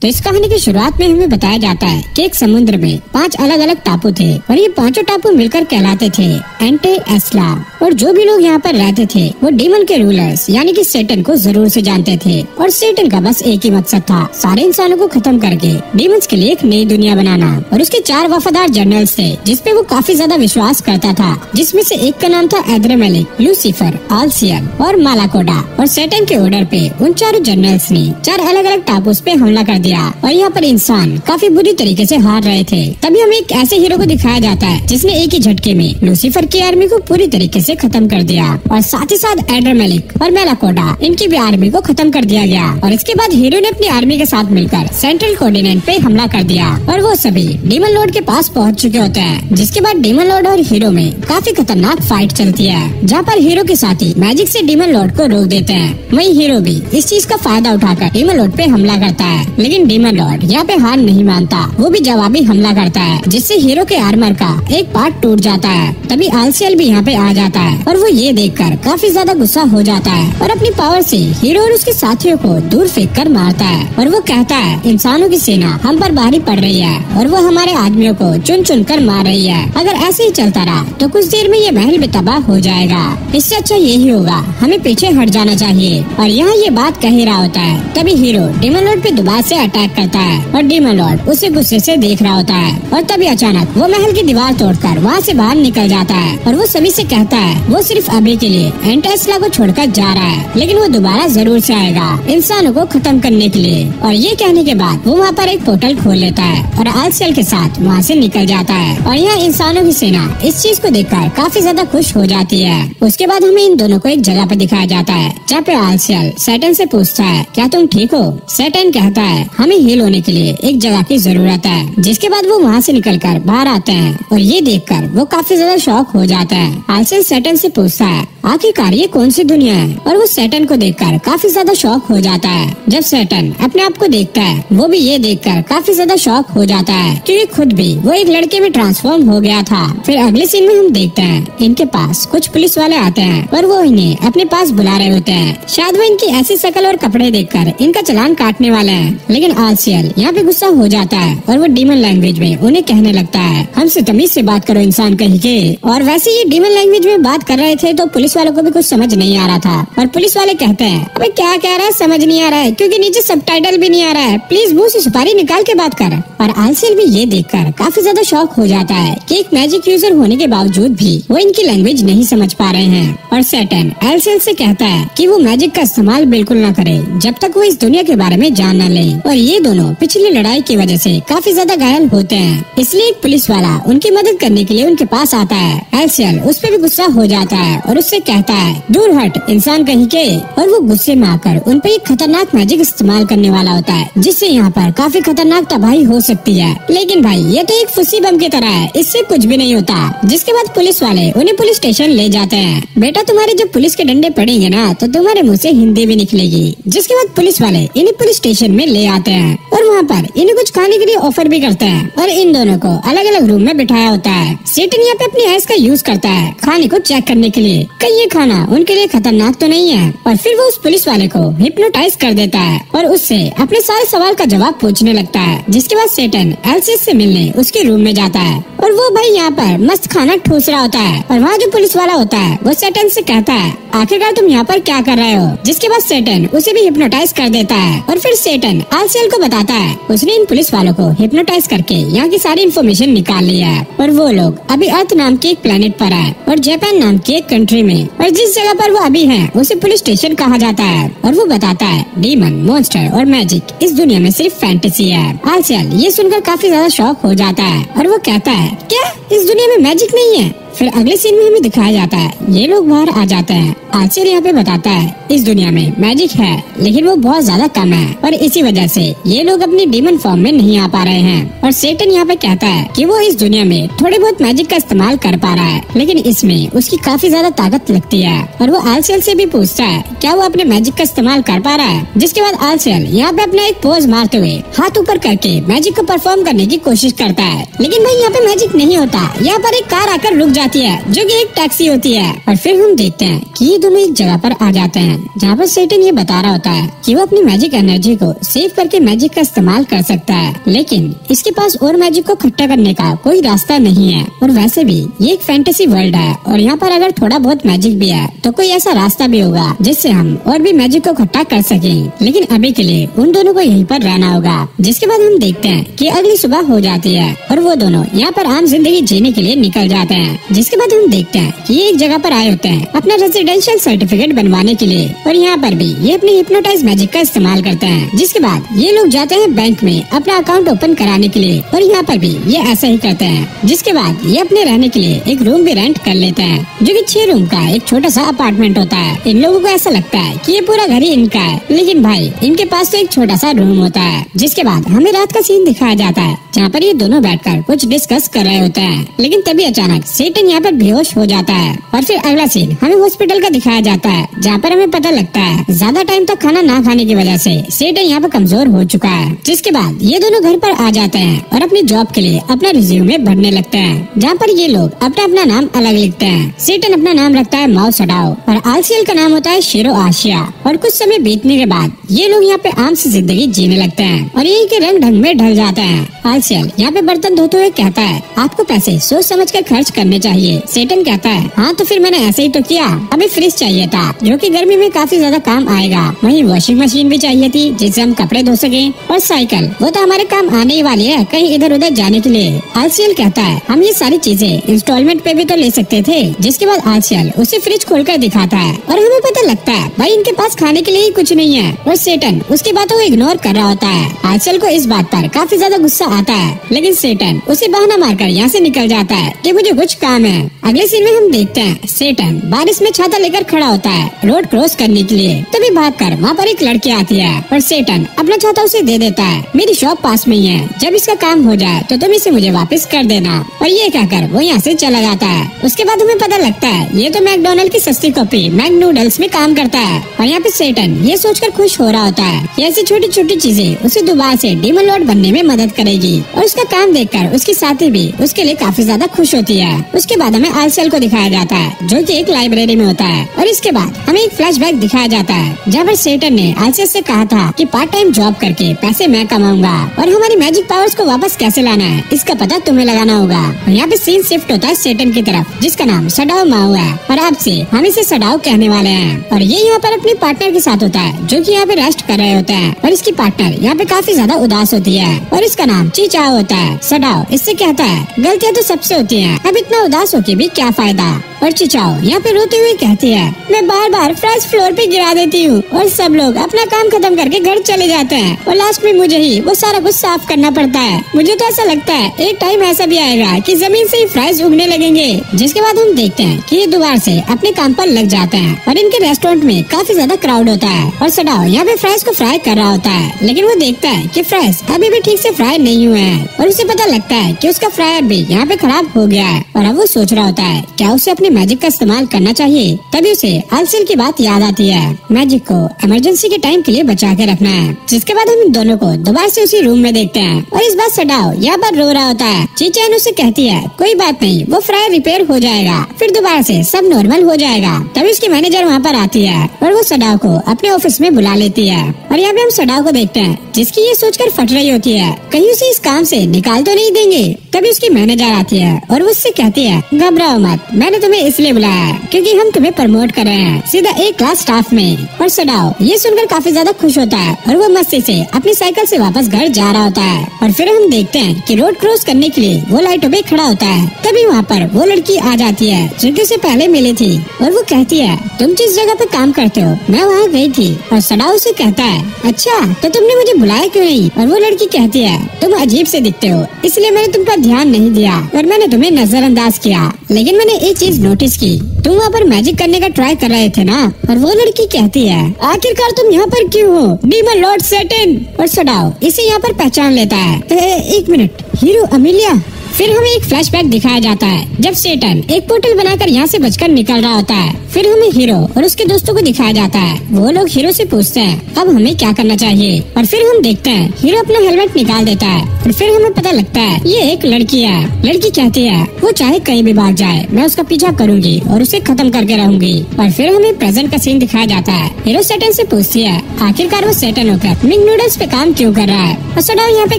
तो इस कहानी की शुरुआत में हमें बताया जाता है कि एक समुद्र में 5 अलग अलग टापू थे और ये पांचों टापू मिलकर कहलाते थे एंटे एस्ला। और जो भी लोग यहाँ पर रहते थे वो डीमन के रूलर्स यानी कि सेटन को जरूर से जानते थे। और सेटन का बस एक ही मकसद था, सारे इंसानों को खत्म करके डीमंस के लिए एक नई दुनिया बनाना। और उसके 4 वफादार जनरल्स थे जिसपे वो काफी ज्यादा विश्वास करता था, जिसमें से एक का नाम था एड्रेमेलिक, लूसीफर, आल्सियल और मालाकोडा। और सेटन के ऑर्डर पे उन चारों जनरल्स ने 4 अलग अलग टापूस पे हमला कर दिया और यहाँ पर इंसान काफी बुरी तरीके से हार रहे थे। तभी हमें एक ऐसे हीरो को दिखाया जाता है जिसने एक ही झटके में लूसीफर की आर्मी को पूरी तरीके से खत्म कर दिया और साथ ही साथ एड्रेमेलिक और मेलाकोडा इनकी भी आर्मी को खत्म कर दिया गया। और इसके बाद हीरो ने अपनी आर्मी के साथ मिलकर सेंट्रल कॉन्टिनेंट पे हमला कर दिया और वो सभी डीमन लॉर्ड के पास पहुँच चुके होते हैं। जिसके बाद डीमन लॉर्ड और हीरो में काफी खतरनाक फाइट चलती है, जहाँ पर हीरो के साथी मैजिक से डीमन लॉर्ड को रोक देते हैं। वहीं हीरो भी इस चीज का फायदा उठाकर डीमन लॉर्ड पे हमला करता है, लेकिन डीमन लॉर्ड यहाँ पे हार नहीं मानता, वो भी जवाबी हमला करता है जिससे हीरो के आर्मर का एक पार्ट टूट जाता है। तभी आल्सियल भी यहाँ पे आ जाता है और वो ये देखकर काफी ज्यादा गुस्सा हो जाता है और अपनी पावर से हीरो और उसके साथियों को दूर फेंक कर मारता है। और वो कहता है इंसानों की सेना हम पर भारी पड़ रही है और वो हमारे आदमियों को चुन चुन कर मार रही है। अगर ऐसे ही चलता रहा तो कुछ देर में ये महल भी तबाह हो जाएगा, इससे अच्छा यही होगा हमें पीछे हट जाना चाहिए। और यहाँ ये बात कह ही रहा होता है तभी हीरो डीमन लॉर्ड पे दोबारा से अटैक करता है और डीमन लॉर्ड उसे गुस्से से देख रहा होता है। और तभी अचानक वो महल की दीवार तोड़कर वहाँ से बाहर निकल जाता है और वो सभी से कहता है वो सिर्फ अभी के लिए एंटेस्ला को छोड़कर जा रहा है, लेकिन वो दोबारा जरूर से आएगा इंसानों को खत्म करने के लिए। और ये कहने के बाद वो वहाँ पर एक पोर्टल खोल लेता है और आल्सियल के साथ वहाँ से निकल जाता है। और यहाँ इंसानों की सेना इस चीज को देखकर काफी ज्यादा खुश हो जाती है। उसके बाद हमें इन दोनों को एक जगह पर दिखाया जाता है जहाँ पे आल्सियल सेटन से पूछता है क्या तुम ठीक हो। सेटन कहता है हमें हील होने के लिए एक जगह की जरूरत है। जिसके बाद वो वहाँ से निकलकर बाहर आते हैं और ये देखकर वो काफी ज्यादा शॉक हो जाता है। आल्सियल सेटन से पूछता है आखिरकार ये कौन सी दुनिया है, और वो सेटन को देखकर काफी ज्यादा शॉक हो जाता है। जब सेटन अपने आप को देखता है वो भी ये देखकर काफी ज्यादा शॉक हो जाता है क्योंकि खुद भी वो एक लड़के में ट्रांसफॉर्म हो गया था। फिर अगले सीन में हम देखते हैं इनके पास कुछ पुलिस वाले आते हैं और वो इन्हें अपने पास बुला रहे होते हैं। शायद वो इनकी ऐसी शक्ल और कपड़े देखकर इनका चालान काटने वाले हैं, लेकिन आल्सियल यहाँ पे गुस्सा हो जाता है और वो डीमन लैंग्वेज में उन्हें कहने लगता है हमसे तमीज से बात करो इंसान कहीं के। और वैसे ये डीमन लैंग्वेज में बात कर रहे थे तो पुलिस वालों को भी कुछ समझ नहीं आ रहा था और पुलिस वाले कहते हैं अबे क्या कह रहा है समझ नहीं आ रहा है क्योंकि नीचे सबटाइटल भी नहीं आ रहा है, प्लीज मुंह से सुपारी निकाल के बात कर। और आल्सियल भी ये देखकर काफी ज्यादा शॉक हो जाता है कि एक मैजिक यूजर होने के बावजूद भी वो इनकी लैंग्वेज नहीं समझ पा रहे हैं। और सेटन आल्सियल से कहता है कि वो मैजिक का इस्तेमाल बिल्कुल न करे जब तक वो इस दुनिया के बारे में जान न ले। और ये दोनों पिछली लड़ाई की वजह से काफी ज्यादा घायल होते हैं, इसलिए एक पुलिस वाला उनकी मदद करने के लिए उनके पास आता है। आल्सियल उस पर भी गुस्सा हो जाता है और उससे कहता है दूर हट इंसान कहीं के। और वो गुस्से में आकर उन पर एक खतरनाक मैजिक इस्तेमाल करने वाला होता है जिससे यहाँ पर काफी खतरनाक तबाही हो सकती है। लेकिन भाई ये तो एक फुसी बम की तरह है, इससे कुछ भी नहीं होता। जिसके बाद पुलिस वाले उन्हें पुलिस स्टेशन ले जाते हैं। बेटा तुम्हारे जब पुलिस के डंडे पड़ेंगे ना तो तुम्हारे मुँह से हिंदी भी निकलेगी। जिसके बाद पुलिस वाले इन्हें पुलिस स्टेशन में ले आते हैं और वहाँ पर इन्हें कुछ खाने के लिए ऑफर भी करते हैं और इन दोनों को अलग अलग रूम में बिठाया होता है। सेटन यहाँ पे अपनी आइस का यूज करता है खाने को चेक करने के लिए कहीं ये खाना उनके लिए खतरनाक तो नहीं है। और फिर वो उस पुलिस वाले को हिप्नोटाइज कर देता है और उससे अपने सारे सवाल का जवाब पूछने लगता है। जिसके बाद सेटन आल्सियल से मिलने उसके रूम में जाता है और वो भाई यहाँ पर मस्त खाना ठूस रहा होता है। और वहाँ जो पुलिस वाला होता है वो सेटन से कहता है आखिरकार तुम यहाँ पर क्या कर रहे हो। जिसके बाद सेटन उसे भी हिप्नोटाइज कर देता है और फिर सेटन आल्सियल को बताता है उसने इन पुलिस वालों को हिप्नोटाइज करके यहाँ की सारी इन्फॉर्मेशन निकाल ली है और वो लोग अभी अर्थ नाम के एक प्लेनेट पर है और जापान नाम की एक कंट्री में। और जिस जगह पर वो अभी है उसे पुलिस स्टेशन कहा जाता है। और वो बताता है डीमन, मॉन्स्टर और मैजिक इस दुनिया में सिर्फ फैंटेसी है। आल्सियल ये सुनकर काफी ज्यादा शॉक हो जाता है और वो कहता है क्या इस दुनिया में मैजिक नहीं है। फिर अगले सीन में हमें दिखाया जाता है ये लोग बाहर आ जाते हैं। आल्सियल यहाँ पे बताता है इस दुनिया में मैजिक है लेकिन वो बहुत ज्यादा कम है और इसी वजह से ये लोग अपनी डीमन फॉर्म में नहीं आ पा रहे हैं। और सेटन यहाँ पे कहता है कि वो इस दुनिया में थोड़े बहुत मैजिक का इस्तेमाल कर पा रहा है लेकिन इसमें उसकी काफी ज्यादा ताकत लगती है। और वो आल्सियल से भी पूछता है क्या वो अपने मैजिक का इस्तेमाल कर पा रहा है। जिसके बाद आल्सियल यहाँ पे अपना एक पोज मारते हुए हाथ ऊपर करके मैजिक को परफॉर्म करने की कोशिश करता है, लेकिन भाई यहाँ पे मैजिक नहीं होता। यहाँ पर एक कार आकर रुक जाती है जो कि एक टैक्सी होती है। और फिर हम देखते हैं कि ये दोनों एक जगह पर आ जाते हैं जहाँ पर सेटन ये बता रहा होता है कि वो अपनी मैजिक एनर्जी को सेव करके मैजिक का इस्तेमाल कर सकता है, लेकिन इसके पास और मैजिक को इकट्ठा करने का कोई रास्ता नहीं है। और वैसे भी ये एक फैंटेसी वर्ल्ड है और यहाँ पर अगर थोड़ा बहुत मैजिक भी है तो कोई ऐसा रास्ता भी होगा जिससे हम और भी मैजिक को इकट्ठा कर सकें। लेकिन अभी के लिए उन दोनों को यहीं पर रहना होगा। जिसके बाद हम देखते हैं कि अगली सुबह हो जाती है और वो दोनों यहाँ पर आम जिंदगी जीने के लिए निकल जाते हैं। जिसके बाद हम देखते हैं कि ये एक जगह पर आए होते हैं अपना रेजिडेंशियल सर्टिफिकेट बनवाने के लिए और यहाँ पर भी ये अपनी हिप्नोटाइज मैजिक का इस्तेमाल करते हैं। जिसके बाद ये लोग जाते हैं बैंक में अपना अकाउंट ओपन कराने के लिए और यहाँ पर भी ये ऐसा ही करते हैं। जिसके बाद ये अपने रहने के लिए एक रूम भी रेंट कर लेते हैं जो कि 6 रूम का एक छोटा सा अपार्टमेंट होता है। इन लोगों को ऐसा लगता है कि ये पूरा घर ही इनका है, लेकिन भाई इनके पास तो एक छोटा सा रूम होता है। जिसके बाद हमें रात का सीन दिखाया जाता है जहाँ पर ये दोनों बैठकर कुछ डिस्कस कर रहे होते हैं, लेकिन तभी अचानक सेटन यहाँ पर बेहोश हो जाता है। और फिर अगला सीन हमें हॉस्पिटल का दिखाया जाता है जहाँ पर हमें पता लगता है ज्यादा टाइम तक खाना ना खाने की वजह से सेटन यहाँ पर कमजोर हो चुका है। जिसके बाद ये दोनों घर पर आ जाते हैं और अपनी जॉब के लिए अपना रिज्यूमे भरने लगते हैं, जहाँ पर ये लोग अपना अपना नाम अलग लिखते हैं। सेटन अपना नाम रखता है माओ सडाओ और आलसीएल का नाम होता है शिरो आशिया। और कुछ समय बीतने के बाद ये लोग यहाँ पे आम से जिंदगी जीने लगते हैं और यही के रंग ढंग में ढल जाते हैं। आलसीएल यहाँ पे बर्तन धोते हुए कहता है आपको पैसे सोच समझ कर खर्च करने चाहिए। सेटन कहता है हाँ तो फिर मैंने ऐसे ही तो किया, हमें फ्रिज चाहिए था जो कि गर्मी में काफी ज्यादा काम आएगा, वहीं वॉशिंग मशीन भी चाहिए थी जिससे हम कपड़े धो सके, और साइकिल वो तो हमारे काम आने ही वाली है कहीं इधर उधर जाने के लिए। आलसीएल कहता है हम ये सारी चीजें इंस्टॉलमेंट पे भी तो ले सकते थे। जिसके बाद आलसीएल उसे फ्रिज खोलकर दिखाता है और हमें पता लगता है भाई इनके पास खाने के लिए ही कुछ नहीं है और सेटन उसकी बातों को इग्नोर कर रहा होता है। आलसीएल को इस बात पर काफी ज्यादा गुस्सा आता है, लेकिन सेटन उसे बहाना मारकर यहाँ से निकल जाता है कि मुझे कुछ काम है। अगले सीन में हम देखते हैं सेटन बारिश में छाता लेकर खड़ा होता है रोड क्रॉस करने के लिए, तभी भागकर वहाँ पर एक लड़की आती है और सेटन अपना छाता उसे दे देता है। मेरी शॉप पास में ही है, जब इसका काम हो जाए तो तुम इसे मुझे वापस कर देना, और ये कहकर वो यहाँ से चला जाता है। उसके बाद हमें पता लगता है ये तो मैकडोनल्ड की सस्ती कॉपी मैक नूडल्स में काम करता है और यहाँ पे सेटन ये सोचकर खुश हो रहा होता है कि ऐसी छोटी छोटी चीजें उसे दोबारा से डीमन लॉर्ड बनने में मदद करेगी। और उसका काम देखकर उसकी साथी भी उसके लिए काफी ज्यादा खुश होती है। उसके बाद हमें आलसीएल को दिखाया जाता है जो कि एक लाइब्रेरी में होता है और इसके बाद हमें एक फ्लैशबैक दिखाया जाता है जहाँ पर सेटन ने आलसीएल से कहा था कि पार्ट टाइम जॉब करके पैसे मैं कमाऊंगा और हमारी मैजिक पावर्स को वापस कैसे लाना है इसका पता तुम्हें लगाना होगा। और यहाँ पे सीन शिफ्ट होता है सेटन की तरफ जिसका नाम सडाओ माओ है और अब से हम इसे सडाओ कहने वाले हैं। और ये यहाँ पर अपने पार्टनर के साथ होता है जो कि यहाँ पे रेस्ट कर रहे होते हैं और इसकी पार्टनर यहाँ पे काफी ज्यादा उदास होती है और इसका नाम चीचाओ होता है। सडाओ इससे कहता है गलतियाँ तो सबसे होती हैं, अब इतना उदास होके भी क्या फायदा। और चिचाओ यहाँ पे रोते हुए कहती है मैं बार बार फ्राइज फ्लोर पे गिरा देती हूँ और सब लोग अपना काम खत्म करके घर चले जाते हैं और लास्ट में मुझे ही वो सारा कुछ साफ करना पड़ता है। मुझे तो ऐसा लगता है एक टाइम ऐसा भी आएगा कि जमीन से ही फ्राइज उगने लगेंगे। जिसके बाद हम देखते हैं कि ये दोबारा से अपने काम पर लग जाते हैं और इनके रेस्टोरेंट में काफी ज्यादा क्राउड होता है और सडाओ यहाँ पे फ्राइज को फ्राई कर रहा होता है, लेकिन वो देखता है कि फ्राइज अभी भी ठीक से फ्राई नहीं हुए हैं और उसे पता लगता है कि उसका फ्रायर भी यहाँ पे खराब हो गया है। और अब वो सोच रहा होता है क्या उसे अपने मैजिक का इस्तेमाल करना चाहिए। तभी उसे आलसीएल की बात याद आती है, मैजिक को इमरजेंसी के टाइम के लिए बचा के रखना है। जिसके बाद हम इन दोनों को दोबारा से उसी रूम में देखते हैं और इस बार सडाओ यहाँ पर रो रहा होता है। चीचैन उसे कहती है कोई बात नहीं वो फ्रायर रिपेयर हो जाएगा फिर दोबारा से सब नॉर्मल हो जाएगा। तभी उसकी मैनेजर वहाँ पर आती है और वो सडाओ को अपने ऑफिस में बुला लेती है और यहाँ पे हम सडाओ को देखते हैं जिसकी ये सोचकर फट रही होती है कहीं उसे इस काम से निकाल तो नहीं देंगे। तभी उसकी मैनेजर आती है और वो उससे कहती है घबराओ मत, मैंने तुम्हें इसलिए बुलाया है क्योंकि हम तुम्हें प्रमोट कर रहे हैं सीधा एक क्लास स्टाफ में। और सडाओ ये सुनकर काफी ज्यादा खुश होता है और वो मस्ती से अपनी साइकिल से वापस घर जा रहा होता है। और फिर हम देखते हैं कि रोड क्रॉस करने के लिए वो लाइटों पे खड़ा होता है। तभी वहाँ पर वो लड़की आ जाती है जो कि उसे पहले मिली थी और वो कहती है तुम जिस जगह पे काम करते हो मैं वहाँ गई थी। और सडाओ उसे कहता है अच्छा तो तुमने मुझे बुलाया क्यों नहीं। और वो लड़की कहती है तुम अजीब से दिखते हो इसलिए मैंने तुम पर ध्यान नहीं दिया और मैंने तुम्हें नजरअंदाज किया, लेकिन मैंने एक चीज नोटिस की तुम वहाँ पर मैजिक करने का ट्राई कर रहे थे ना। और वो लड़की कहती है आखिरकार तुम यहाँ पर क्यों हो डीमन लॉर्ड सेटन। और सडाओ इसे यहाँ पर पहचान लेता है। एक मिनट हीरो अमिलिया फिर हमें एक फ्लैशबैक दिखाया जाता है जब सेटन एक पोर्टल बनाकर यहाँ से बचकर निकल रहा होता है। फिर हमें हीरो और उसके दोस्तों को दिखाया जाता है। वो लोग हीरो से पूछते हैं अब हमें क्या करना चाहिए, और फिर हम देखते हैं हीरो अपना हेलमेट निकाल देता है और फिर हमें पता लगता है ये एक लड़की है। लड़की कहती है वो चाहे कहीं भी भाग जाए मैं उसका पीछा करूंगी और उसे खत्म करके रहूंगी। और फिर हमें प्रेजेंट का सीन दिखाया जाता है। हीरो सेटन से पूछती है आखिरकार वो सेटन होकर मिंग नूडल्स पे काम क्यों कर रहा है, और सडाओ यहाँ पे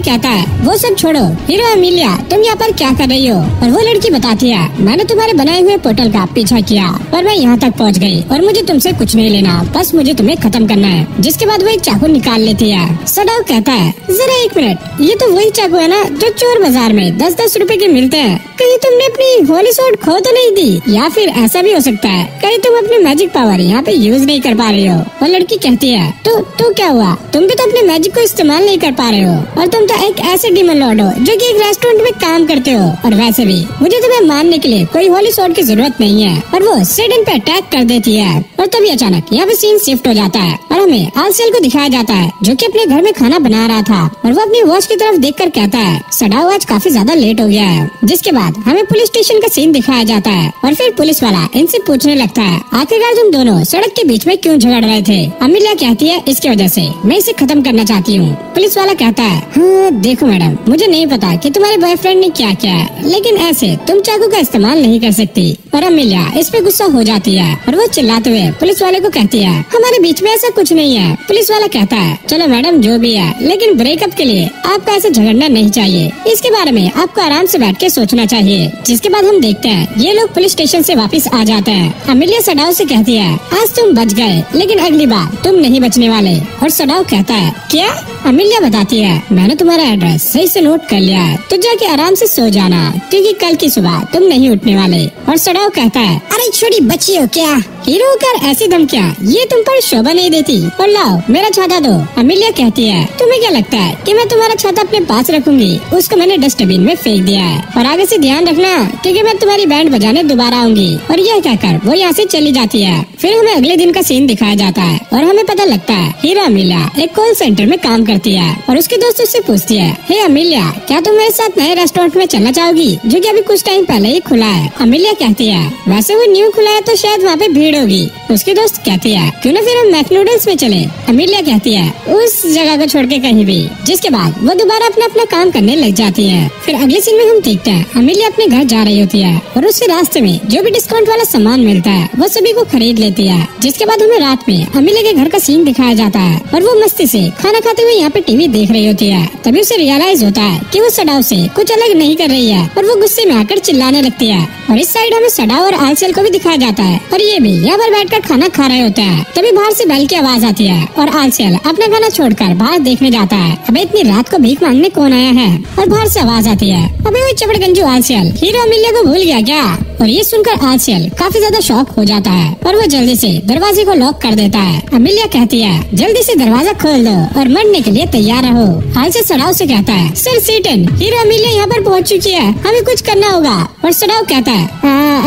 कहता है वो सब छोड़ो हीरो अमीलिया तुम यहाँ पर क्या कर रही हो। और वो लड़की बताती है मैंने तुम्हारे बनाए हुए पोर्टल का पीछा किया और मैं यहाँ तक पहुँच गई और मुझे तुमसे कुछ नहीं लेना, बस मुझे तुम्हें खत्म करना है। जिसके बाद वो एक चाकू निकाल लेती है। सडाओ कहता है जरा एक मिनट, ये तो वही चाकू है ना जो चोर बाजार में 10-10 रुपए के मिलते हैं, कहीं तुमने अपनी होली स्वॉर्ड खो तो नहीं दी, या फिर ऐसा भी हो सकता है कहीं तुम अपने मैजिक पावर यहाँ पे यूज नहीं कर पा रही हो। और लड़की कहती है तो क्या हुआ, तुम भी तो अपने मैजिक को इस्तेमाल नहीं कर पा रहे हो और तुम तो एक ऐसे डीमन लॉर्ड हो जो कि एक रेस्टोरेंट में काम करते हो, और वैसे भी मुझे तुम्हें मारने के लिए कोई होली स्वॉर्ड की जरूरत नहीं है। और वो सेडन पे अटैक कर देती है। और तभी अचानक यहाँ पे सीन शिफ्ट हो जाता है और हमें आलसेल को दिखाया जाता है जो कि अपने घर में खाना बना रहा था, और वो अपनी वॉच की तरफ देखकर कहता है सडाओ आज काफी ज्यादा लेट हो गया है। जिसके बाद हमें पुलिस स्टेशन का सीन दिखाया जाता है और फिर पुलिस वाला इनसे पूछने लगता है आखिरकार तुम दोनों सड़क के बीच में क्यों झगड़ रहे थे। अमीलिया कहती है इसकी वजह से मैं इसे खत्म करना चाहती हूँ। पुलिस वाला कहता है हाँ देखो मैडम मुझे नहीं पता कि तुम्हारे बॉयफ्रेंड ने क्या किया है, लेकिन ऐसे तुम चाकू का इस्तेमाल नहीं कर सकती। और अमीलिया इस पे गुस्सा हो जाती है और वो चिल्लाते हुए पुलिस वाले को कहती है हमारे बीच में ऐसा कुछ नहीं है। पुलिस वाला कहता है चलो मैडम जो भी है, लेकिन ब्रेकअप के लिए आपका ऐसे झगड़ना नहीं चाहिए, इसके बारे में आपको आराम से बैठ के सोचना चाहिए। जिसके बाद हम देखते हैं ये लोग पुलिस स्टेशन से वापस आ जाते हैं। अमीलिया सडाओ से कहती है आज तुम बच गए लेकिन अगली बार तुम नहीं बचने वाले। और सडाओ कहता है क्या। अमीलिया बताती है मैंने तुम्हारा एड्रेस सही से नोट कर लिया है, तो जाके आराम से सो जाना क्योंकि कल की सुबह तुम नहीं उठने वाले। और सडाओ कहता है अरे छोटी बच्ची हो क्या, हीरो कर ऐसी धमकियाँ ये तुम पर शोभा नहीं देती, और लाओ मेरा छाता दो। अमीलिया कहती है तुम्हें क्या लगता है कि मैं तुम्हारा छाता अपने पास रखूंगी, उसको मैंने डस्टबिन में फेंक दिया है, और आगे से ध्यान रखना क्योंकि मैं तुम्हारी बैंड बजाने दोबारा आऊंगी। और यह कहकर वो यहाँ से चली जाती है। फिर हमें अगले दिन का सीन दिखाया जाता है और हमें पता लगता है हीरो अमीलिया एक कॉल सेंटर में काम करती है और उसके दोस्त उससे पूछती है हे अमीलिया क्या तुम मेरे साथ नए रेस्टोरेंट में चलना चाहोगी जो कि अभी कुछ टाइम पहले ही खुला है। अमीलिया कहती है वैसे वो न्यू खुला है तो शायद वहाँ पे भीड़ होगी। उसकी दोस्त कहती है क्यों ना फिर हम मैकडोनल्ड्स में चले। अमीलिया कहती है उस जगह को छोड़ के कहीं भी। जिसके बाद वो दोबारा अपना काम करने लग जाती है। फिर अगले सीन में हम देखते हैं अमीलिया अपने घर जा रही होती है और उसके रास्ते में जो भी डिस्काउंट वाला सामान मिलता है वो सभी को खरीद लेती है। जिसके बाद हमें रात में अमीलिया के घर का सीन दिखाया जाता है और वो मस्ती से खाना खाते हुए यहाँ पे टीवी देख रही होती है। तभी उसे रियलाइज होता है कि वो सडाओ से कुछ अलग नहीं कर रही है और वो गुस्से में आकर चिल्लाने लगती है। और इस साइड हमें सडाओ और आलसेल को भी दिखाया जाता है और ये भी यहाँ पर बैठकर खाना खा रहे होते हैं। तभी बाहर से बेल की आवाज आती है और आलसेल अपना खाना छोड़कर बाहर देखने जाता है अबे इतनी रात को भीख मांगने कौन आया है। और बाहर से आवाज आती है अबे वो चपड़गंजू आलसेल हीरो अमीलिया को भूल गया क्या। और ये सुनकर आलसेल काफी ज्यादा शॉक हो जाता है और वो जल्दी से दरवाजे को लॉक कर देता है। अमीलिया कहती है जल्दी से दरवाजा खोल दो और मरने के लिए तैयार रहो। आलसेल सडाओ से कहता है सर सेटन हीरो अमीलिया यहाँ पर पहुँच चुकी है, हमें कुछ करना होगा। और सडाओ कहता है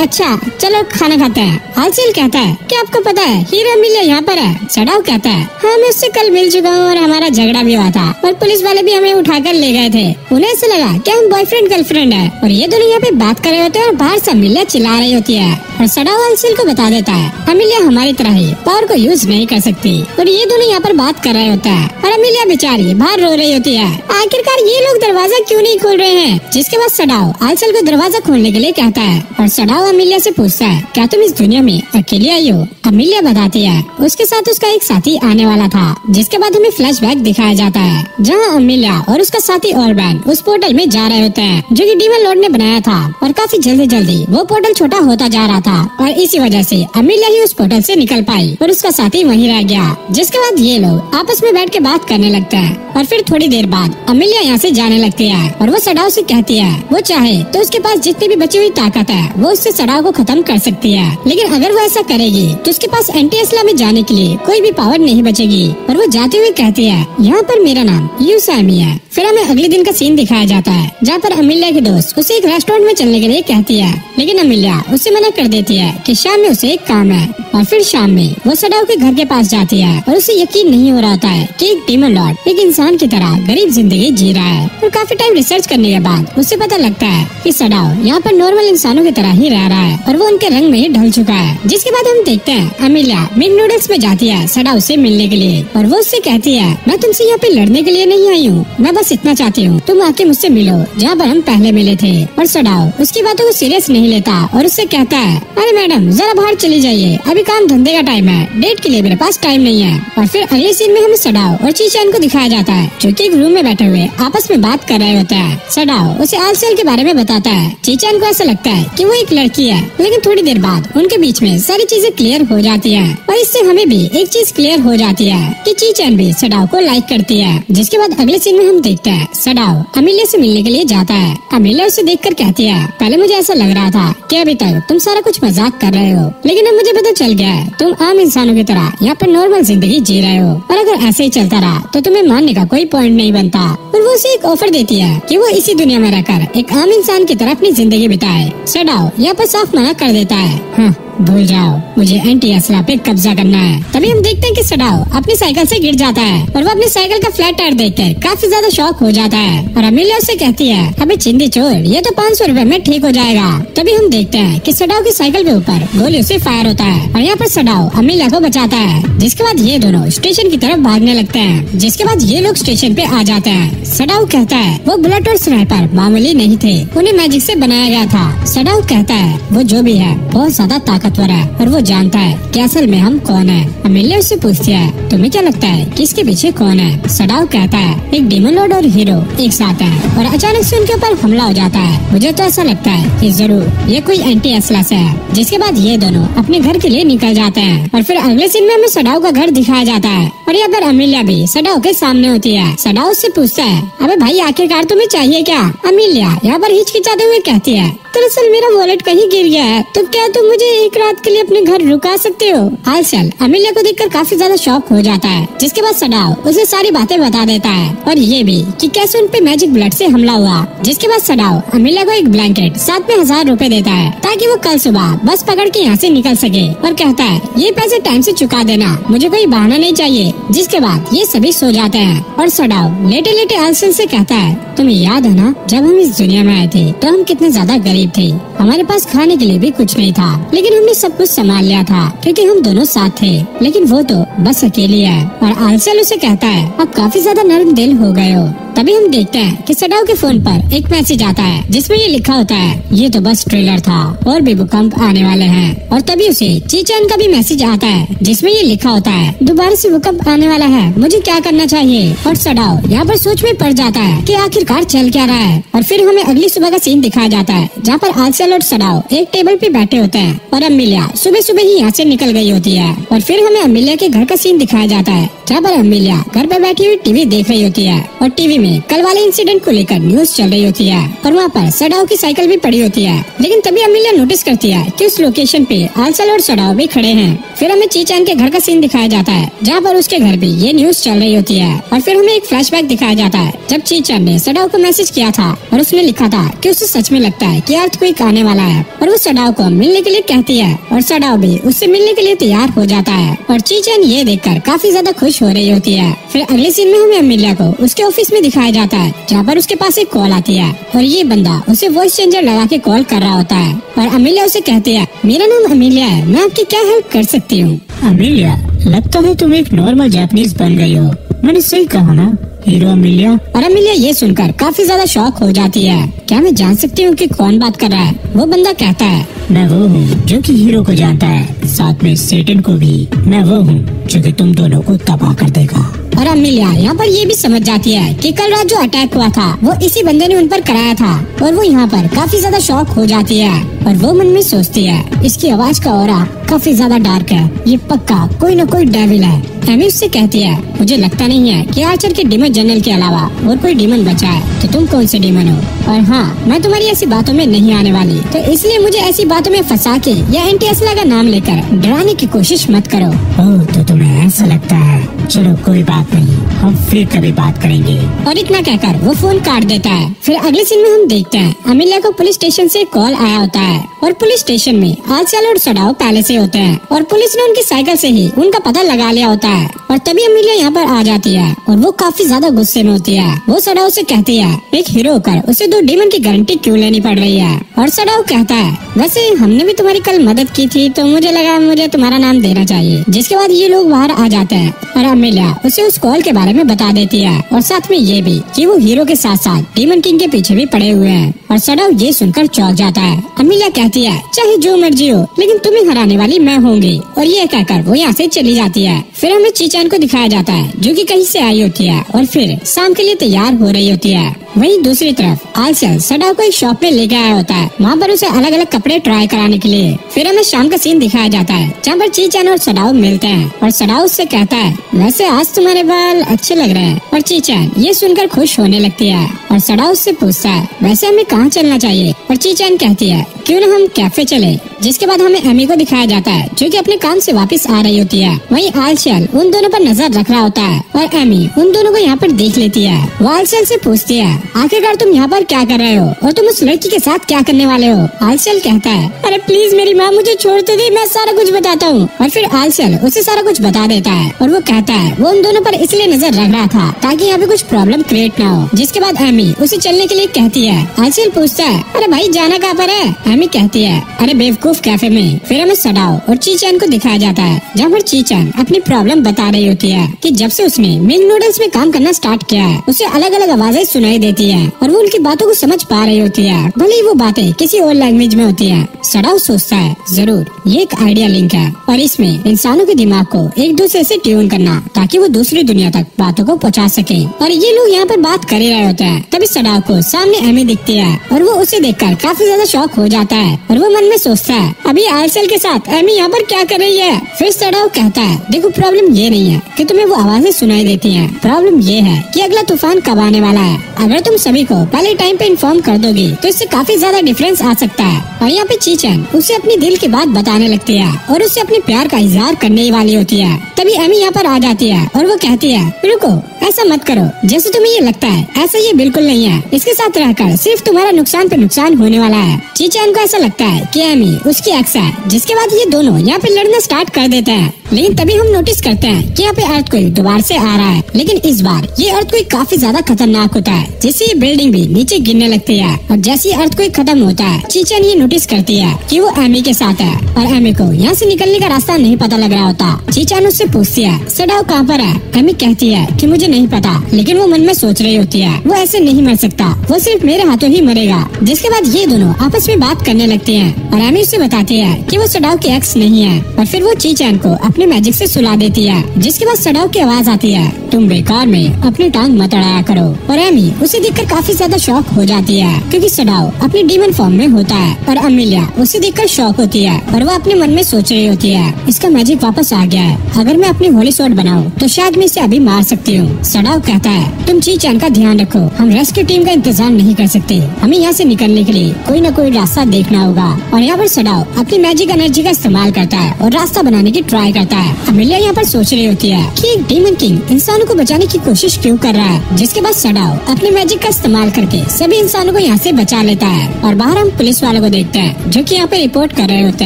अच्छा चलो खाना खाते हैं। आलसेल कहता है क्या आपको पता है हीरो अमीलिया यहाँ पर है। सडाओ कहता है हाँ मैं उससे कल मिल चुका हूँ और हमारा झगड़ा भी हुआ था और पुलिस वाले भी हमें उठाकर ले गए थे। उन्हें ऐसा लगा कि हम बॉयफ्रेंड गर्लफ्रेंड है और ये दोनों यहाँ पे बात कर रहे होते हैं और बाहर से अमीलिया चिल्ला रही होती है। और सडाओ आलसेल को बता देता है अमीलिया हमारी तरह ही पावर को यूज नहीं कर सकती और ये दोनों यहाँ पर बात कर रहे होते हैं और अमीलिया बेचारी बाहर रो रही होती है आखिरकार ये लोग दरवाजा क्यों नहीं खोल रहे हैं। जिसके बाद सडाओ आलसेल को दरवाजा खोलने के लिए कहता है और सडाओ अमीलिया से पूछता है क्या तुम इस दुनिया में अकेली आई हो। अमीलिया बताती है उसके साथ उसका एक साथी आने वाला था। जिसके बाद हमें फ्लैशबैक दिखाया जाता है जहाँ अमीलिया और उसका साथी ऑर्बैन उस पोर्टल में जा रहे होते हैं जो कि डीमन लॉर्ड ने बनाया था और काफी जल्दी वो पोर्टल छोटा होता जा रहा था और इसी वजह से अमीलिया ही उस पोर्टल से निकल पाई और उसका साथी वहीं रह गया। जिसके बाद ये लोग आपस में बैठ के बात करने लगते हैं और फिर थोड़ी देर बाद अमीलिया यहाँ से जाने लगती है और वो सडाओ से कहती है वो चाहे तो उसके पास जितनी भी भी बची हुई ताकत है वो उससे सड़ाव को खत्म कर सकती है, लेकिन अगर वो ऐसा करेगी तो उसके पास एंटी एस्ला में जाने के लिए कोई भी पावर नहीं बचेगी। और वो जाते हुए कहती है, यहाँ पर मेरा नाम यूसामी है। फिर हमें अगले दिन का सीन दिखाया जाता है जहाँ पर अमीलिया की दोस्त उसे एक रेस्टोरेंट में चलने के लिए कहती है, लेकिन अमीलिया उससे मना कर देती है कि शाम में उसे एक काम है। और फिर शाम में वो सडाओ के घर के पास जाती है और उसे यकीन नहीं हो रहा होता है कि एक डीमन लॉर्ड एक इंसान की तरह गरीब जिंदगी जी रहा है। और काफी टाइम रिसर्च करने के बाद उसे पता लगता है कि सडाओ यहाँ पर नॉर्मल इंसानों की तरह ही रह रहा है और वो उनके रंग में ही ढल चुका है। जिसके बाद हम देखते हैं अमीलिया मिड नूडल्स में जाती है सडाओ से मिलने के लिए और वो उससे कहती है, मैं तुमसे यहाँ पे लड़ने के लिए नहीं आई हूँ, मैं बस इतना चाहती हूँ तुम आके मुझसे मिलो जहाँ पर हम पहले मिले थे। और सडाओ उसकी बातों को सीरियस नहीं लेता और उससे कहता है, अरे मैडम जरा बाहर चली जाइए, अभी काम धंधे का टाइम है, डेट के लिए मेरे पास टाइम नहीं है। और फिर अगले सीन में हमें सडाओ और चीचैन को दिखाया जाता है जो कि एक रूम में बैठे हुए आपस में बात कर रहे होते हैं। सडाओ उसे आलसेल के बारे में बताता है। चीचैन को ऐसा लगता है कि वो एक लड़की है, लेकिन थोड़ी देर बाद उनके बीच में सारी चीजें क्लियर हो जाती है और इससे हमें भी एक चीज क्लियर हो जाती है कि चीचैन भी सडाओ को लाइक करती है। जिसके बाद अगले सीन में हम देखते हैं सडाओ अमीलिया से मिलने के लिए जाता है। अमीलिया उसे देखकर कहती है, पहले मुझे ऐसा लग रहा था कि अभी तक तुम सारा कुछ मजाक कर रहे हो, लेकिन अब मुझे पता चल गया है तुम आम इंसानों की तरह यहाँ पर नॉर्मल जिंदगी जी रहे हो और अगर ऐसे ही चलता रहा तो तुम्हें मानने का कोई पॉइंट नहीं बनता। और वो उसे एक ऑफर देती है कि वो इसी दुनिया में रहकर एक आम इंसान की तरह अपनी जिंदगी बिताए। सडाओ यहाँ पर साफ मना कर देता है, हाँ भूल जाओ, मुझे एंटी एस्ला पे कब्जा करना है। तभी हम देखते हैं कि सडाओ अपनी साइकिल से गिर जाता है और वो अपनी साइकिल का फ्लैट टायर देखकर काफी ज्यादा शॉक हो जाता है। और अमीलिया उससे कहती है, अबे चिंदी चोर, ये तो 500 रुपए में ठीक हो जाएगा। तभी हम देखते हैं कि सडाओ की साइकिल के ऊपर गोली से फायर होता है और यहाँ पर सडाओ अमीलिया को बचाता है। जिसके बाद ये दोनों स्टेशन की तरफ भागने लगते हैं। जिसके बाद ये लोग स्टेशन पे आ जाते हैं। सडाओ कहता है वो बुलेट और स्नाइपर मामूली नहीं थे, उन्हें मैजिक से बनाया गया था। सडाओ कहता है वो जो भी है बहुत ज्यादा ताकतवर है और वो जानता है कि असल में हम कौन है। अमीलिया उससे पूछती है, तुम्हें क्या लगता है कि इसके पीछे कौन है? सडाओ कहता है एक डीमन लॉर्ड और हीरो एक साथ है और अचानक से उनके ऊपर हमला हो जाता है। मुझे तो ऐसा लगता है कि जरूर ये कोई एंटी एस्ला से है। जिसके बाद ये दोनों अपने घर के लिए निकल जाते हैं और फिर अगले सीन में हमें सडाओ का घर दिखाया जाता है और यहाँ पर अमीलिया भी सडाओ के सामने होती है। सडाओ उससे पूछता है, अबे भाई आखिरकार तुम्हें चाहिए क्या? अमीलिया यहाँ पर हिचकिचाते हुए कहती है, दरअसल मेरा वॉलेट कहीं गिर गया है, तो क्या तुम मुझे एक रात के लिए अपने घर रुका सकते हो? हालचाल अमीलिया को देखकर काफी ज्यादा शॉक हो जाता है। जिसके बाद सडाओ उसे सारी बातें बता देता है और ये भी कि कैसे उन पे मैजिक ब्लड से हमला हुआ। जिसके बाद सडाओ अमीलिया को एक ब्लैंकेट साथ में 1000 रुपए देता है ताकि वो कल सुबह बस पकड़ के यहाँ से निकल सके और कहता है ये पैसे टाइम से चुका देना, मुझे कोई बहाना नहीं चाहिए। जिसके बाद ये सभी सो जाते हैं और सडाओ लेटे लेटे आलसन से कहता है, तुम्हें याद है ना जब हम इस दुनिया में आए थे तो हम कितने ज्यादा गरीब थे, हमारे पास खाने के लिए भी कुछ नहीं था, लेकिन हमने सब कुछ संभाल लिया था क्योंकि हम दोनों साथ थे। लेकिन वो तो बस अकेली है। और आलसल उसे कहता है, अब काफी ज्यादा नर्म दिल हो गए हो। तभी हम देखते हैं कि सडाओ के फोन पर एक मैसेज आता है जिसमें ये लिखा होता है, ये तो बस ट्रेलर था और भी भूकंप आने वाले हैं। और तभी उसे चीचैन का भी मैसेज आता है जिसमें ये लिखा होता है, दोबारा से भूकंप आने वाला है, मुझे क्या करना चाहिए? और सडाओ यहाँ पर सोच में पड़ जाता है कि आखिरकार चल क्या रहा है। और फिर हमें अगली सुबह का सीन दिखाया जाता है जहाँ पर आलसल और सडाओ एक टेबल पे बैठे होते हैं और अमीलिया सुबह सुबह ही यहाँ से निकल गई होती है। और फिर हमें अमीलिया के घर का सीन दिखाया जाता है जहाँ पर अमीलिया घर पे बैठी हुई टीवी देख रही होती है और टीवी में कल वाले इंसिडेंट को लेकर न्यूज चल रही होती है और वहाँ पर सडाओ की साइकिल भी पड़ी होती है। लेकिन तभी अमीलिया नोटिस करती है कि उस लोकेशन पे आलसल और सडाओ भी खड़े हैं। फिर हमें चीचैन के घर का सीन दिखाया जाता है जहाँ पर उसके घर भी ये न्यूज चल रही होती है। और फिर हमें एक फ्लैशबैक दिखाया जाता है जब चीचैन ने सडाओ को मैसेज किया था और उसने लिखा था कि उसे सच में लगता है कि अर्थक्वेक आने वाला है और वो सडाओ को मिलने के लिए कहती है और सडाओ भी उससे मिलने के लिए तैयार हो जाता है। और चीचैन ये देखकर काफी ज्यादा खुश हो रही होती है। फिर अगले सीन में हमें अमीलिया को उसके ऑफिस में दिखाया जाता है जहाँ पर उसके पास एक कॉल आती है और ये बंदा उसे वॉइस चेंजर लगा के कॉल कर रहा होता है और अमीलिया उसे कहती है, मेरा नाम अमीलिया है, मैं आपकी क्या हेल्प कर सकती हूँ? अमीलिया, लगता है तुम एक नॉर्मल जापानीज बन गई हो, मैंने सही कहा ना हीरो अमीलिया? और अमीलिया ये सुनकर काफी ज्यादा शॉक हो जाती है। क्या मैं जान सकती हूँ कि कौन बात कर रहा है? वो बंदा कहता है, मैं वो हूँ जो कि हीरो को जानता है, साथ में सेटन को भी। मैं वो हूँ जो कि तुम दोनों को तबाह कर देगा। और अमीलिया यहाँ पर ये भी समझ जाती है कि कल रात जो अटैक हुआ था वो इसी बंदे ने उन पर कराया था और वो यहाँ पर काफी ज्यादा शॉक हो जाती है। और वो मन में सोचती है इसकी आवाज का ऑरा काफी ज्यादा डार्क है, ये पक्का कोई न कोई डेविल है। एमी उससे कहती है मुझे लगता नहीं है कि आर्चर के डीमन जनरल के अलावा और कोई डीमन बचा है, तो तुम कौन से डीमन हो? और हाँ, मैं तुम्हारी ऐसी बातों में नहीं आने वाली, तो इसलिए मुझे ऐसी बातों में फंसा के या एंटी एस्ला का नाम लेकर डराने की कोशिश मत करो। ओह, तो तुम्हें ऐसा लगता है? चलो कोई बात नहीं, हम फिर कभी बात करेंगे। और इतना कहकर वो फोन काट देता है। फिर अगले सीन में हम देखते हैं अमीलिया को पुलिस स्टेशन से कॉल आया होता है और पुलिस स्टेशन में आलचल और सडाव पहले से होते हैं और पुलिस ने उनकी साइकिल से ही उनका पता लगा लिया होता है। और तभी अमीलिया यहाँ पर आ जाती है और वो काफी ज्यादा गुस्से में होती है। वो सडाव से कहती है एक हीरो होकर उसे 2 डीमन की गारंटी क्यों लेनी पड़ रही है? और सडाव कहता है वैसे हमने भी तुम्हारी कल मदद की थी, तो मुझे लगा मुझे तुम्हारा नाम देना चाहिए। जिसके बाद ये लोग बाहर आ जाते हैं और अमीलिया उसे उस कॉल के बारे में बता देती है और साथ में ये भी कि वो हीरो के साथ साथ डीमन किंग के पीछे भी पड़े हुए हैं। और सडाव ये सुनकर चौंक जाता है। अमीलिया कहती है चाहे जो मर्जी हो, लेकिन तुम्हें हराने वाली मैं होंगी। और ये कहकर वो यहाँ से चली जाती है। फिर हमें चीचैन को दिखाया जाता है जो कि कहीं से आई होती है और फिर शाम के लिए तैयार हो रही होती है। वहीं दूसरी तरफ आलचल सडाव को एक शॉप में लेके आया होता है, वहाँ पर उसे अलग अलग कपड़े ट्राई कराने के लिए। फिर हमें शाम का सीन दिखाया जाता है जहाँ पर चीचैन और सडाव मिलते हैं और सडाव उससे कहता है वैसे आज तुम्हारे बाल अच्छे लग रहे हैं। और चीचैन ये सुनकर खुश होने लगती है और सडाव उससे पूछता है वैसे हमें कहाँ चलना चाहिए? और चीचैन कहती है क्यों न हम कैफे चले। जिसके बाद हमें एमी को दिखाया जाता है जो कि अपने काम से वापस आ रही होती है। वहीं आलचल उन दोनों पर नजर रख रहा होता है और एमी उन दोनों को यहाँ पर देख लेती है। वो आलचल से पूछती है आखिरकार तुम यहाँ पर क्या कर रहे हो और तुम उस लड़की के साथ क्या करने वाले हो? आलचल कहता है अरे प्लीज मेरी माँ मुझे छोड़ तो दे, मैं सारा कुछ बताता हूँ। और फिर आलचल उसे सारा कुछ बता देता है और वो कहता है वो उन दोनों पर इसलिए नजर रख रहा था ताकि यहाँ पे कुछ प्रॉब्लम क्रिएट ना हो। जिसके बाद एमी उसे चलने के लिए कहती है। आलचल पूछता है अरे भाई जाना कहाँ पर है? एमी कहती है अरे बेवकूफ कैफे में। फिर हमें सडाव और चीचैन को दिखाया जाता है जहाँ पर चीचैन अपनी प्रॉब्लम बता रही होती है कि जब से उसने मिंग नूडल्स में काम करना स्टार्ट किया है उसे अलग अलग आवाजें सुनाई देती है और वो उनकी बातों को समझ पा रही होती है, भले ही वो बातें किसी और लैंग्वेज में होती है। सडाव सोचता है जरूर ये एक आइडिया लिंक है और इसमें इंसानों के दिमाग को एक दूसरे से ट्यून करना ताकि वो दूसरी दुनिया तक बातों को पहुंचा सके। और ये लोग यहाँ पर बात कर ही रहे होते हैं तभी सडाव को सामने एमी दिखती है और वो उसे देखकर काफी ज्यादा शॉक हो जाता है और वो मन में सोचता है अभी आलचल के साथ एमी यहाँ पर क्या कर रही है? फिर सडाव कहता है देखो प्रॉब्लम ये नहीं है कि तुम्हें वो आवाजें सुनाई देती हैं, प्रॉब्लम ये है कि अगला तूफान कब आने वाला है। अगर तुम सभी को पहले टाइम पे इन्फॉर्म कर दोगी तो इससे काफी ज्यादा डिफरेंस आ सकता है। और यहाँ पे चीचैन उसे अपनी दिल की बात बताने लगती है और उससे अपने प्यार का इजहार करने ही वाली होती है। तभी एमी यहाँ पर आ जाती है और वो कहती है रुको, ऐसा मत करो, जैसे तुम्हें ये लगता है ऐसा ये बिल्कुल नहीं है। इसके साथ रहकर सिर्फ तुम्हारा नुकसान पे नुकसान होने वाला है। चीचैन को ऐसा लगता है कि एमी उसकी एक्स है। जिसके बाद ये दोनों यहाँ पे लड़ना स्टार्ट कर देते हैं। लेकिन तभी हम नोटिस करते हैं कि यहाँ पे अर्थक्वेक दोबारा से आ रहा है, लेकिन इस बार ये अर्थक्वेक काफी ज्यादा खतरनाक होता है जिससे ये बिल्डिंग भी नीचे गिरने लगती है। और जैसे ही अर्थक्वेक खत्म होता है चीचैन ये नोटिस करती है कि वो एमी के साथ है और एमी को यहाँ से निकलने का रास्ता नहीं पता लग रहा होता। चीचैन उससे पूछती है सडाव कहाँ पर है? एमी कहती है कि मुझे नहीं पता, लेकिन वो मन में सोच रही होती है वो ऐसे नहीं मर सकता, वो सिर्फ मेरे हाथों ही मरेगा। जिसके बाद ये दोनों आपस में बात करने लगती हैं और एमी उससे बताती है कि वो सडाव की एक्स नहीं है। और फिर वो चीचैन को अपने मैजिक से सुला देती है। जिसके बाद सडाव की आवाज आती है तुम बेकार में अपनी टांग मत अड़ाया करो। और एमी उसे देखकर काफी ज्यादा शॉक हो जाती है क्योंकि सडाव अपनी डीमन फॉर्म में होता है। और अमीलिया उसे देखकर शॉक होती है और वो अपने मन में सोच रही होती है इसका मैजिक वापस आ गया है, अगर मैं अपनी होली स्वॉर्ड बनाऊं तो शायद मैं इसे अभी मार सकती हूँ। सडाव कहता है तुम चीचैन का ध्यान रखो, हम रेस्क्यू टीम का इंतजार नहीं कर सकते, हमें यहाँ से निकलने के लिए कोई न कोई रास्ता देखना होगा। और यहाँ पर सडाव अपनी मैजिक एनर्जी का इस्तेमाल करता है और रास्ता बनाने की ट्राई करता है। अमीलिया यहाँ पर सोच रही होती है कि एक डीमन किंग इंसानों को बचाने की कोशिश क्यों कर रहा है। जिसके बाद सडाव अपने मैजिक का इस्तेमाल करके सभी इंसानों को यहाँ से बचा लेता है। और बाहर हम पुलिस वालों को देखते हैं जो कि यहाँ पे रिपोर्ट कर रहे होते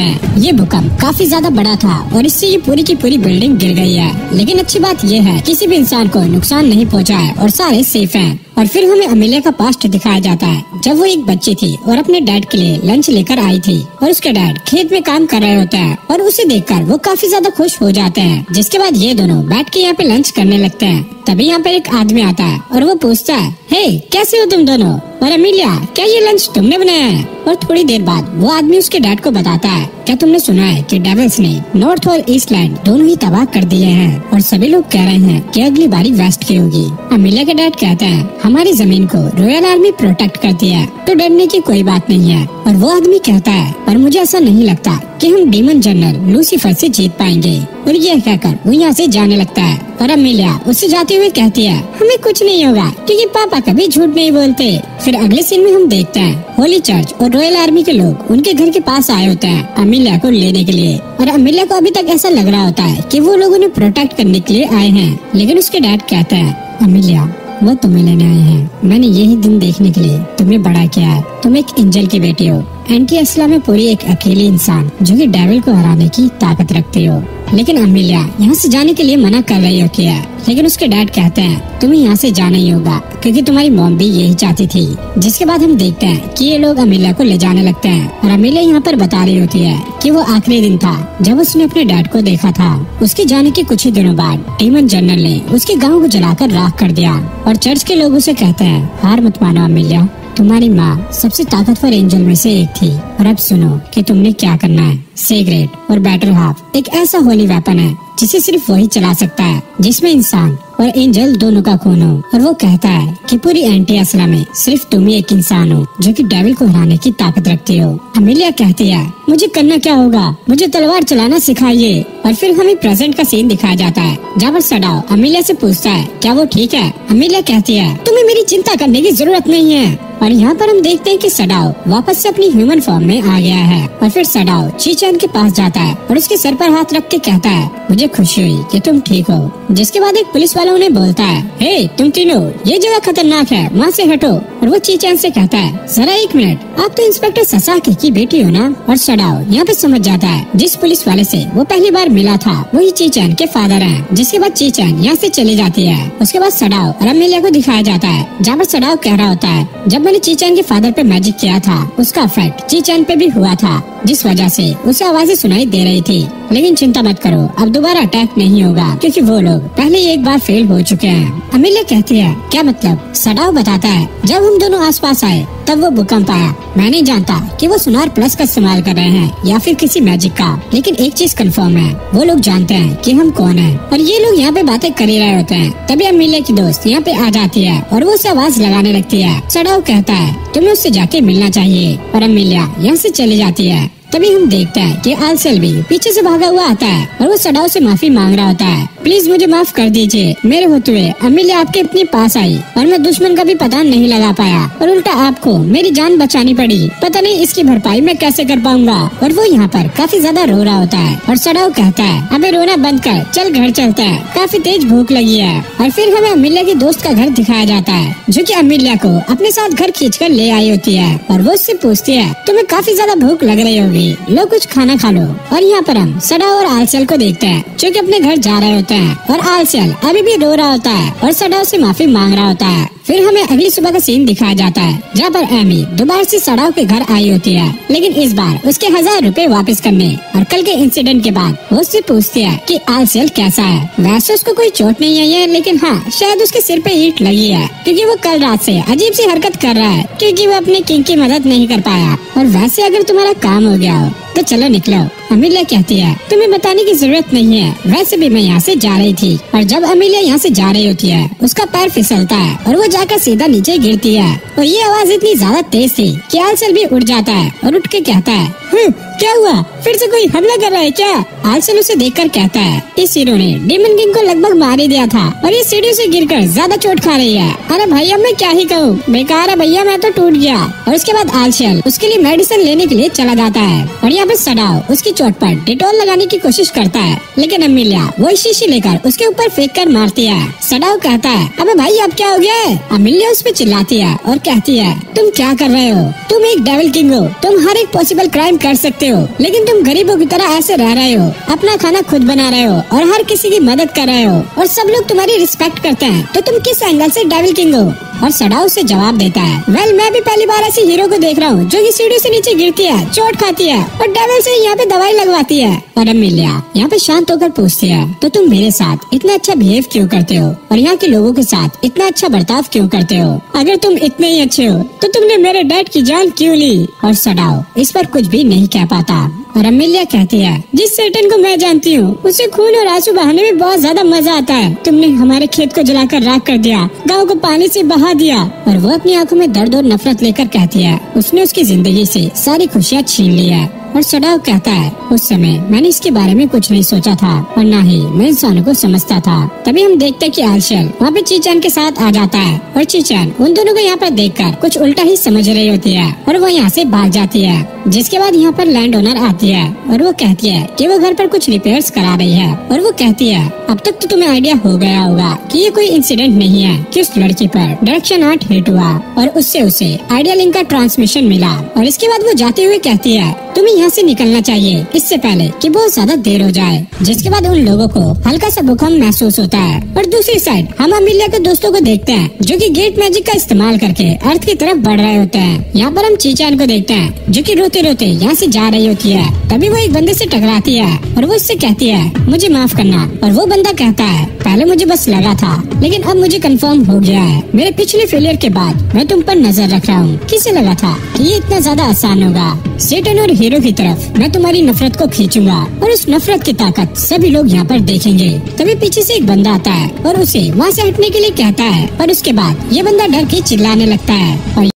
हैं ये भूकंप काफी ज्यादा बड़ा था और इससे ये पूरी की पूरी बिल्डिंग गिर गई है, लेकिन अच्छी बात ये है किसी भी इंसान को नुकसान नहीं पहुँचा है और सारे सेफ हैं। और फिर हमें अमीलिया का पास्ट दिखाया जाता है जब वो एक बच्ची थी और अपने डैड के लिए लंच लेकर आई थी और उसके डैड खेत में काम कर रहे होते हैं और उसे देखकर वो काफी ज्यादा खुश हो जाते हैं। जिसके बाद ये दोनों बैठ के यहाँ पे लंच करने लगते हैं। तभी यहाँ पर एक आदमी आता है और वो पूछता है हे कैसे हो तुम दोनों? और अमीलिया, क्या ये लंच तुमने बनाया है? और थोड़ी देर बाद वो आदमी उसके डैड को बताता है, क्या तुमने सुना है कि डेविल्स ने नॉर्थ और ईस्ट लैंड दोनों ही तबाह कर दिए हैं और सभी लोग कह रहे हैं कि अगली बारी वेस्ट की होगी। अमीलिया के डैड कहते हैं, हमारी जमीन को रॉयल आर्मी प्रोटेक्ट करती है तो डरने की कोई बात नहीं है। और वो आदमी कहता है, पर मुझे ऐसा नहीं लगता कि हम डीमन जनरल लूसीफर से जीत पाएंगे। और ये कहकर वो यहाँ से जाने लगता है और अमीलिया उससे जाते हुए कहती है, हमें कुछ नहीं होगा क्योंकि पापा कभी झूठ नहीं बोलते। फिर अगले सीन में हम देखते हैं होली चर्च और रॉयल आर्मी के लोग उनके घर के पास आए होते हैं अमीलिया को लेने के लिए। और अमीलिया को अभी तक ऐसा लग रहा होता है कि वो लोग उन्हें प्रोटेक्ट करने के लिए आए हैं, लेकिन उसके डैड कहते हैं, अमीलिया वो तुम्हें लेने आए हैं। मैंने यही दिन देखने के लिए तुम्हें बड़ा किया है। तुम एक एंजल की बेटी हो, एंटी एस्ला में पूरी एक अकेली इंसान जो कि डेविल को हराने की ताकत रखती हो। लेकिन अमीलिया यहाँ से जाने के लिए मना कर रही होती है, लेकिन उसके डैड कहते हैं, तुम्हें यहाँ से जाना ही होगा क्योंकि तुम्हारी मॉम भी यही चाहती थी। जिसके बाद हम देखते हैं कि ये लोग अमीलिया को ले जाने लगते हैं और अमीलिया यहाँ पर बता रही होती है कि वो आखिरी दिन था जब उसने अपने डैड को देखा था। उसके जाने के कुछ ही दिनों बाद डीमन जनरल ने उसके गाँव को जलाकर राख कर दिया और चर्च के लोग उसे कहते हैं, हार मत मानो अमीलिया, तुम्हारी माँ सबसे ताकतवर एंजल में से एक थी और अब सुनो कि तुमने क्या करना है। सिगरेट और बैटर हाफ एक ऐसा होली वेपन है जिसे सिर्फ वही चला सकता है जिसमें इंसान और एंजल दोनों का खून हो। और वो कहता है कि पूरी एंटी एस्ला में सिर्फ तुम ही एक इंसान हो जो कि डेविल को हराने की ताकत रखती हो। अमीलिया कहती है, मुझे करना क्या होगा, मुझे तलवार चलाना सिखाइए। और फिर हमें प्रेजेंट का सीन दिखाया जाता है जहाँ पर सडाओ अमीलिया से पूछता है, क्या वो ठीक है? अमीलिया कहती है, तुम्हें मेरी चिंता करने की जरूरत नहीं है। और यहाँ पर हम देखते हैं कि सडाओ वापस से अपनी ह्यूमन फॉर्म में आ गया है। और फिर सडाओ चीचैन के पास जाता है और उसके सर पर हाथ रख के कहता है, मुझे खुशी हुई कि तुम ठीक हो। जिसके बाद एक पुलिस वाला उन्हें बोलता है, हे तुम तीनों, ये जगह खतरनाक है, वहाँ से हटो। और वो चीचैन से कहता है, जरा एक मिनट, आप तो इंस्पेक्टर ससाकी की बेटी हो ना? और सडाओ यहाँ पे समझ जाता है जिस पुलिस वाले से वो पहली बार मिला था वही चीचैन के फादर हैं। जिसके बाद चीचैन यहाँ से चली जाती है। उसके बाद सडाओ और अमीलिया को दिखाया जाता है जहाँ पर सडाओ कह रहा होता है, जब मैंने चीचैन के फादर पे मैजिक किया था उसका इफेक्ट चीचैन पे भी हुआ था, जिस वजह से उसे आवाजें सुनाई दे रही थी। लेकिन चिंता मत करो, अब दोबारा अटैक नहीं होगा क्योंकि वो लोग पहले ही एक बार फेल हो चुके हैं। अमीलिया कहती है, क्या मतलब? सडाओ बताता है, जब हम दोनों आसपास आए तब वो भूकंप आया। मैं नहीं जानता कि वो सुनार प्लस का इस्तेमाल कर रहे हैं या फिर किसी मैजिक का, लेकिन एक चीज कंफर्म है, वो लोग जानते हैं कि हम कौन हैं। और ये लोग यहाँ पे बातें कर ही रहे होते हैं। तभी अमीलिया की दोस्त यहाँ पे आ जाती है और वो उसे आवाज लगाने लगती है। सडाओ कहता है, तुम्हें उससे जाके मिलना चाहिए। और अमीलिया यहाँ से चली जाती है। तभी हम देखते हैं कि आलसेल भी पीछे से भागा हुआ आता है और वो सडाओ से माफी मांग रहा होता है, प्लीज मुझे माफ कर दीजिए, मेरे होते हुए अमीलिया आपके इतनी पास आई और मैं दुश्मन का भी पता नहीं लगा पाया और उल्टा आपको मेरी जान बचानी पड़ी, पता नहीं इसकी भरपाई मैं कैसे कर पाऊंगा। और वो यहाँ पर काफी ज्यादा रो रहा होता है और सडाओ कहता है, अबे रोना बंद कर, चल घर चलते हैं, काफी तेज भूख लगी है। और फिर हमें अमीलिया की दोस्त का घर दिखाया जाता है जो कि अमीलिया को अपने साथ घर खींचकर ले आई होती है और वो उससे पूछती है, तुम्हें काफी ज्यादा भूख लग रही होगी, लो कुछ खाना खा लो। और यहाँ पर हम सडाओ और आलसेल को देखते हैं जो कि अपने घर जा रहे होते हैं और आलसेल अभी भी रो रहा होता है और सडाओ से माफी मांग रहा होता है। फिर हमें अगली सुबह का सीन दिखाया जाता है जहाँ पर एमी दोबारा से सडाओ के घर आई होती है, लेकिन इस बार उसके 1000 रुपए वापस करने। और कल के इंसिडेंट के बाद वो उससे पूछती है कि आलसेल कैसा है। वैसे उसको कोई चोट नहीं आई है, लेकिन हाँ शायद उसके सिर पे ईंट लगी है क्योंकि वो कल रात से अजीब सी हरकत कर रहा है क्योंकि वो अपने किंग की मदद नहीं कर पाया। और वैसे अगर तुम्हारा काम हो गया हो तो चलो निकलो। अमीलिया कहती है, तुम्हें बताने की जरूरत नहीं है, वैसे भी मैं यहाँ से जा रही थी। और जब अमीलिया यहाँ से जा रही होती है उसका पैर फिसलता है और वो जाकर सीधा नीचे गिरती है और ये आवाज इतनी ज्यादा तेज थी कि आलसेल भी उठ जाता है और उठ के कहता है, क्या हुआ, फिर से कोई हमला कर रहा है क्या? आलसेल उसे देखकर कहता है, इस हीरो ने डीमन किंग को लगभग मार ही दिया था और ये सीढ़ी से गिरकर ज्यादा चोट खा रही है। अरे भैया मैं क्या ही कहूँ, बेकार है भैया, मैं तो टूट गया। और उसके बाद आलसेल उसके लिए मेडिसिन लेने के लिए चला जाता है और यहाँ पे सडाओ उसकी चोट पर डिटॉल लगाने की कोशिश करता है, लेकिन अमीलिया वो शीशी लेकर उसके ऊपर फेंक कर मारती है। सडाओ कहता है, अबे भाई अब क्या हो गया? अमीलिया उस पर चिल्लाती है और कहती है, तुम क्या कर रहे हो? तुम एक डेविल किंग हो, तुम हर एक पॉसिबल क्राइम कर सकते हो, लेकिन तुम गरीबों की तरह ऐसे रह रहे हो, अपना खाना खुद बना रहे हो और हर किसी की मदद कर रहे हो और सब लोग तुम्हारी रिस्पेक्ट करते हैं, तो तुम किस एंगल से डेविल किंग हो? और सडाओ उसे जवाब देता है, वेल मैं भी पहली बार ऐसे हीरो को देख रहा हूँ जो कि सीढ़ी से नीचे गिरती है, चोट खाती है और डेविल से यहाँ पे दवाई लगवाती है। और अमीलिया यहाँ पे शांत होकर पूछती है, तो तुम मेरे साथ इतना अच्छा बिहेव क्यों करते हो और यहाँ के लोगों के साथ इतना अच्छा बर्ताव क्यों करते हो? अगर तुम इतने ही अच्छे हो तो तुमने मेरे डैड की जान क्यों ली? और सडाओ इस पर कुछ भी नहीं कह पाता। और अमीलिया कहती है, जिस सेटन को मैं जानती हूँ उसे खून और आंसू बहाने में बहुत ज्यादा मजा आता है। तुमने हमारे खेत को जलाकर राख कर दिया, गांव को पानी से बहा दिया। और वो अपनी आंखों में दर्द और नफरत लेकर कहती है, उसने उसकी जिंदगी से सारी खुशियाँ छीन ली है। और सडाओ कहता है, उस समय मैंने इसके बारे में कुछ नहीं सोचा था और न ही मैं इंसानों को समझता था। तभी हम देखते हैं कि आलशल वहाँ पे चीचैन के साथ आ जाता है और चीचैन उन दोनों को यहाँ पर देखकर कुछ उल्टा ही समझ रही होती है और वो यहाँ से भाग जाती है। जिसके बाद यहाँ पर लैंड ओनर आती है और वो कहती है कि वो घर पर कुछ रिपेयर्स करा रही है और वो कहती है, अब तक तो तुम्हें आइडिया हो गया होगा कि ये कोई इंसिडेंट नहीं है कि उस लड़की पर डायरेक्शन आर्ट हिट हुआ और उससे उसे आइडिया लिंक का ट्रांसमिशन मिला। और इसके बाद वो जाते हुए कहती है, तुम्हें यहाँ से निकलना चाहिए इससे पहले कि बहुत ज्यादा देर हो जाए। जिसके बाद उन लोगों को हल्का सा भूकंप महसूस होता है और दूसरी साइड हम अमीलिया के दोस्तों को देखते हैं जो कि गेट मैजिक का इस्तेमाल करके अर्थ की तरफ बढ़ रहे होते हैं। यहाँ पर हम चीचैन को देखते हैं जो कि रोते रोते यहाँ से जा रही होती है। तभी वो एक बंदे से टकराती है और वो इससे कहती है, मुझे माफ करना। और वो बंदा कहता है, पहले मुझे बस लगा था लेकिन अब मुझे कंफर्म हो गया है। मेरे पिछले फेलियर के बाद मैं तुम पर नजर रख रहा हूँ। किसे लगा था कि ये इतना ज्यादा आसान होगा? सेटन और हीरो की तरफ मैं तुम्हारी नफरत को खींचूंगा और उस नफरत की ताकत सभी लोग यहाँ पर देखेंगे। तभी पीछे से एक बंदा आता है और उसे वहाँ से हटने के लिए कहता है और उसके बाद ये बंदा डर के चिल्लाने लगता है। और